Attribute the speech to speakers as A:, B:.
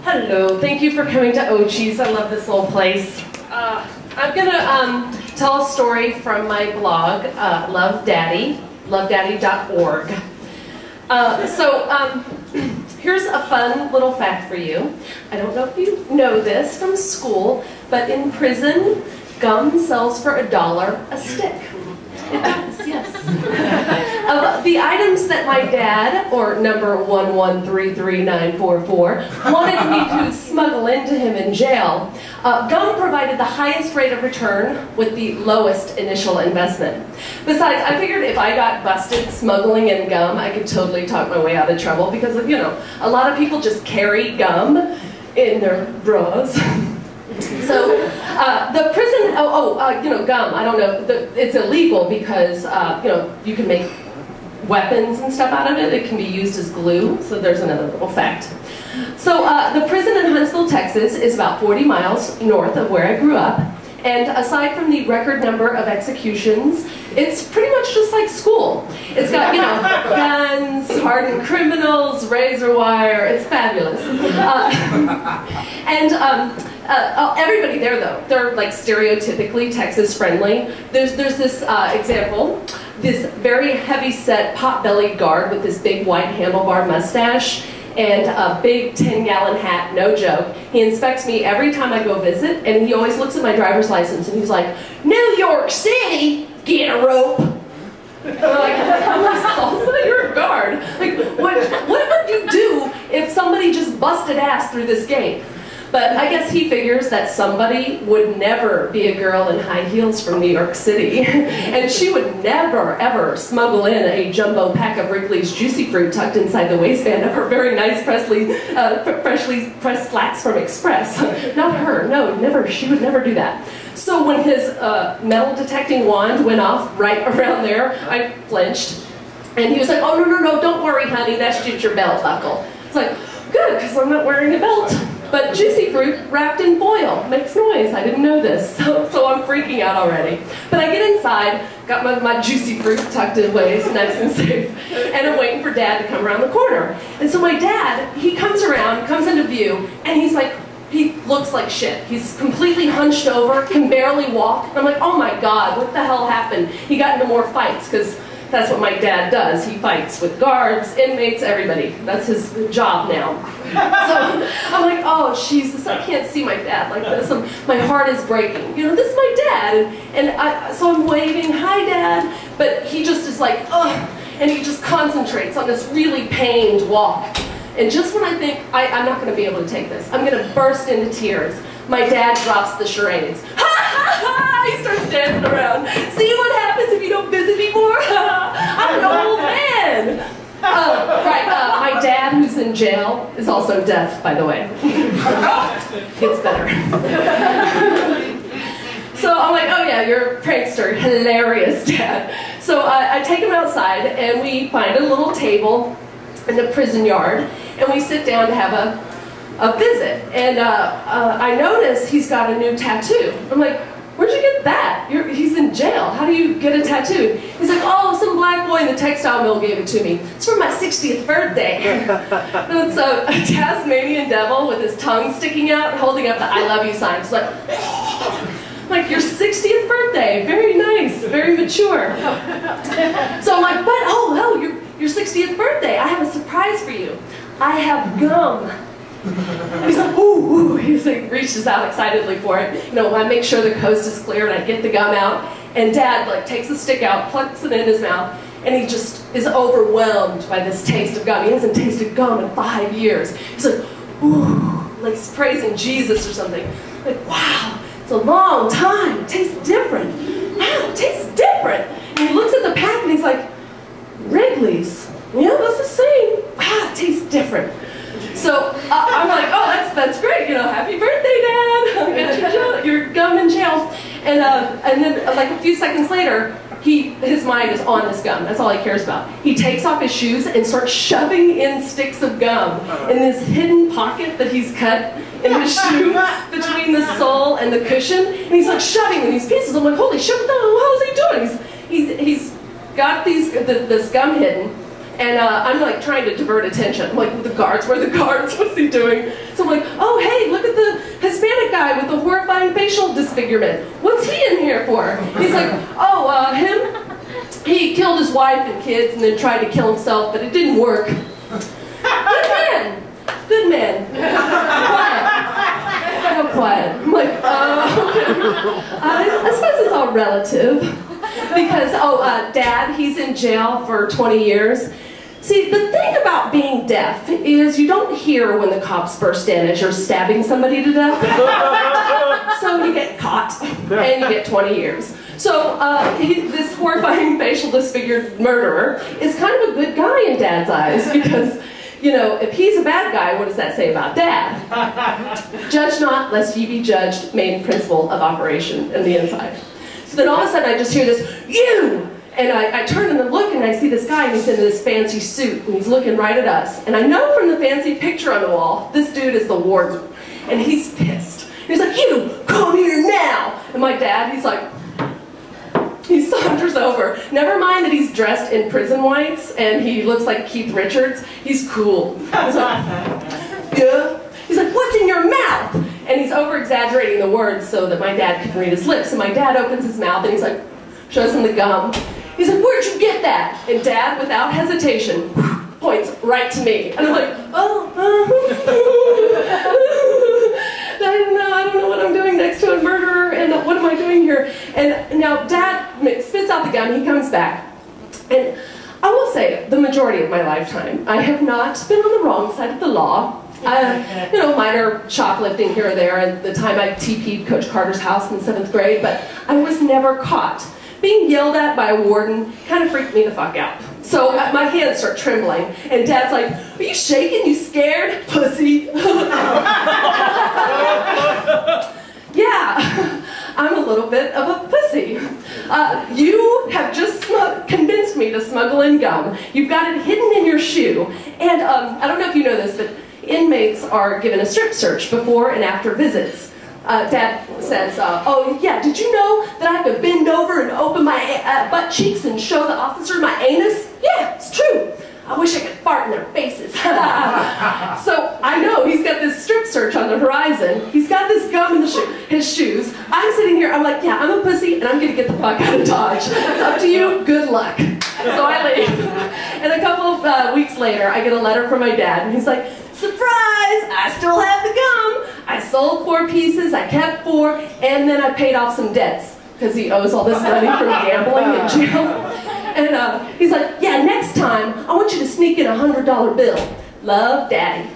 A: Hello, thank you for coming to Ochi's. I love this little place. I'm gonna tell a story from my blog, Love Daddy, lovedaddy.org. Here's a fun little fact for you. I don't know if you know this from school, but in prison, gum sells for $1 a stick. It does, yes. The items that my dad, or number 1133944, wanted me to smuggle into him in jail, gum provided the highest rate of return with the lowest initial investment. Besides, I figured if I got busted smuggling in gum, I could totally talk my way out of trouble because, you know, a lot of people just carry gum in their bras. So, the prison, you know, gum, I don't know, it's illegal because, you know, you can make weapons and stuff out of it. It can be used as glue, so there's another little fact. So, the prison in Huntsville, Texas is about 40 miles north of where I grew up. And aside from the record number of executions, it's pretty much just like school. It's got, you know, guns, hardened criminals, razor wire. It's fabulous. Everybody there, though, they're like stereotypically Texas friendly. There's this example, this very heavy-set pot-bellied guard with this big white handlebar mustache and a big 10-gallon hat, no joke. He inspects me every time I go visit, and he always looks at my driver's license, and he's like, "New York City, get a rope." I'm like, "Salsa, you're a guard. Like, what would you do if somebody just busted ass through this gate?" But I guess he figures that somebody would never be a girl in high heels from New York City. And she would never, ever smuggle in a jumbo pack of Wrigley's Juicy Fruit tucked inside the waistband of her very nice freshly pressed slacks from Express. Not her, no, never, she would never do that. So when his metal detecting wand went off right around there, I flinched. And he was like, "Oh, no, don't worry, honey, that's just your belt buckle." It's like, good, because I'm not wearing a belt. But Juicy Fruit wrapped in foil makes noise. I didn't know this, so I'm freaking out already. But I get inside, got my Juicy Fruit tucked away, so nice and safe, and I'm waiting for Dad to come around the corner. And so my dad, he comes around, comes into view, and he's like, he looks like shit. He's completely hunched over, can barely walk. And I'm like, oh my God, what the hell happened? He got into more fights, because that's what my dad does. He fights with guards, inmates, everybody. That's his job now. So I'm like, oh, Jesus, I can't see my dad like this. My heart is breaking. You know, this is my dad. So I'm waving, "Hi, Dad." But he just is like, ugh. And he just concentrates on this really pained walk. And just when I think, I'm not going to be able to take this, I'm going to burst into tears, my dad drops the charades. Ha ha ha! He starts dancing around. "See what happens if you don't visit me more? I'm an old man." My dad, who's in jail, is also deaf, by the way. Gets better. So I'm like, "Oh yeah, you're a prankster, hilarious, Dad." So I take him outside, and we find a little table in the prison yard, and we sit down to have a visit. And I notice he's got a new tattoo. I'm like, "Where'd you get that? He's in jail. How do you get a tattoo?" He's like, "Oh, some black boy in the textile mill gave it to me. It's for my 60th birthday." And it's a Tasmanian devil with his tongue sticking out, holding up the "I love you" sign. It's like, your 60th birthday, very nice, very mature. So I'm like, "But oh, your 60th birthday, I have a surprise for you. I have gum." He's like, ooh, he's like, reaches out excitedly for it. You know, I make sure the coast is clear and I get the gum out. And Dad, like, takes the stick out, plucks it in his mouth, and he just is overwhelmed by this taste of gum. He hasn't tasted gum in 5 years. He's like, ooh, like he's praising Jesus or something. Like, wow, it's a long time. It tastes different. Wow, it tastes different. And he looks at the pack and he's like, "Wrigley's. Yeah, that's the same. Wow, it tastes different." So I'm like, "Oh, that's great, you know, happy birthday, Dad. Got your gum in jail." And then like a few seconds later, his mind is on this gum. That's all he cares about. He takes off his shoes and starts shoving in sticks of gum in this hidden pocket that he's cut in his shoe between the sole and the cushion. And he's like shoving in these pieces. I'm like, holy shit, what the hell is he doing? He's got this gum hidden. And I'm like trying to divert attention. I'm like, the guards, where are the guards? What's he doing? So I'm like, oh, hey, look at the Hispanic guy with the horrifying facial disfigurement. What's he in here for? He's like, oh, him? He killed his wife and kids and then tried to kill himself, but it didn't work. Good man. Good man. Quiet. Real quiet. I'm like, I suppose it's all relative. Because, Dad, he's in jail for 20 years. See, the thing about being deaf is you don't hear when the cops burst in as you're stabbing somebody to death. So you get caught, and you get 20 years. So this horrifying facial disfigured murderer is kind of a good guy in Dad's eyes because, you know, if he's a bad guy, what does that say about Dad? Judge not, lest ye be judged, main principle of operation in the inside. So then all of a sudden I just hear this, you! And I turn and look and I see this guy and he's in this fancy suit and he's looking right at us. And I know from the fancy picture on the wall, this dude is the warden. And he's pissed. He's like, you, come here now! And my dad, he's like, he saunters over. Never mind that he's dressed in prison whites and he looks like Keith Richards. He's cool. He's like, yeah? He's like, what's in your mouth? And he's over-exaggerating the words so that my dad can read his lips. And my dad opens his mouth and he's like, shows him the gum. He's like, where'd you get that? And Dad, without hesitation, points right to me. And I'm like, I don't know what I'm doing next to a murderer, and what am I doing here? And now Dad spits out the gum, he comes back. And I will say, the majority of my lifetime, I have not been on the wrong side of the law. You know, minor shoplifting here or there, and the time I TP'd Coach Carter's house in 7th grade, but I was never caught. Being yelled at by a warden kind of freaked me the fuck out. So my hands start trembling, and Dad's like, are you shaking? You scared? Pussy. Yeah, I'm a little bit of a pussy. You have just convinced me to smuggle in gum. You've got it hidden in your shoe. And I don't know if you know this, but inmates are given a strip search before and after visits. Dad says, oh yeah, did you know that I have to bend over and open my butt cheeks and show the officer my anus? Yeah, it's true. I wish I could fart in their faces. So I know he's got this strip search on the horizon. He's got this gum in his shoes. I'm sitting here, I'm like, yeah, I'm a pussy and I'm gonna get the fuck out of Dodge. It's up to you, good luck. So I leave. And a couple of weeks later, I get a letter from my dad and he's like, surprise, I still have the gum. I sold 4 pieces, I kept 4, and then I paid off some debts because he owes all this money from gambling in jail. And he's like, yeah, next time, I want you to sneak in a $100 bill. Love, Daddy.